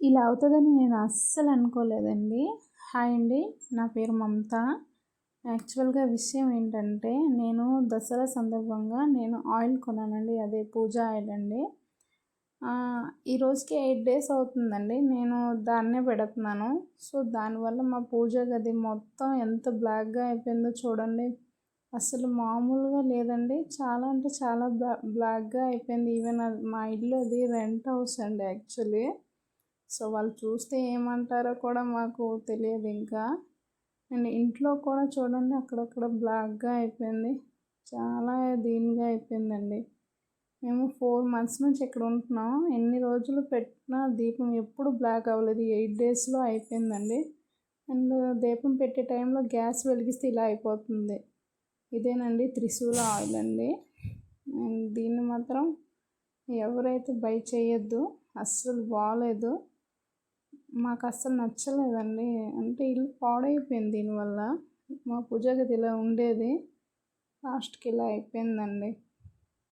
ఇలా అవుతదని నేను అస్సలు అనుకోలేదండి. హాయ్ అండి. నా పేరు మమత. యాక్చువల్‌గా విషయం ఏంటంటే, నేను దసరా సందర్భంగా ఆయిల్ కొన్నానండి. అదే పూజ ఆయిల్ అండి. ఈ రోజుకి 8 డేస్ అవుతుందండి. నేను దాన్నే పెడుతున్నాను. సో, దానివల్ల మా పూజ గది మొత్తం ఎంత బ్లాక్‌గా అయిపోయిందో చూడండి. అసలు మామూలుగా లేదండి. చాలా అంటే చాలా బ్లాక్‌గా అయిపోయింది. ఈవెన్ మా ఇల్లు అది రెంట్ హౌస్ అండి యాక్చువల్లీ. సో, వాళ్ళు చూస్తే ఏమంటారో కూడా మాకు తెలియదింకా. అండ్ ఇంట్లో కూడా చూడండి అక్కడక్కడ బ్లాక్‌గా అయిపోయింది. చాలా దీనిగా అయిపోయిందండి. మేము 4 మంత్స్ నుంచి ఇక్కడ ఉంటున్నాం. ఎన్ని రోజులు పెట్టినా దీపం ఎప్పుడు బ్లాక్ అవ్వలేదు. 8 డేస్‌లో అయిపోయిందండి. అండ్ దీపం పెట్టే టైంలో గ్యాస్ వెలిగిస్తే ఇలా అయిపోతుంది. ఇదేనండి త్రిశూల ఆయిల్ అండి. అండ్ దీన్ని మాత్రం ఎవరైతే బై చేయొద్దు. అస్సలు బాలేదు. మాకస్సలు నచ్చలేదండి. అంటే ఇల్లు పాడైపోయింది దీనివల్ల. మా పూజ గది ఇలా ఉండేది. లాస్ట్‌కి ఇలా అయిపోయిందండి.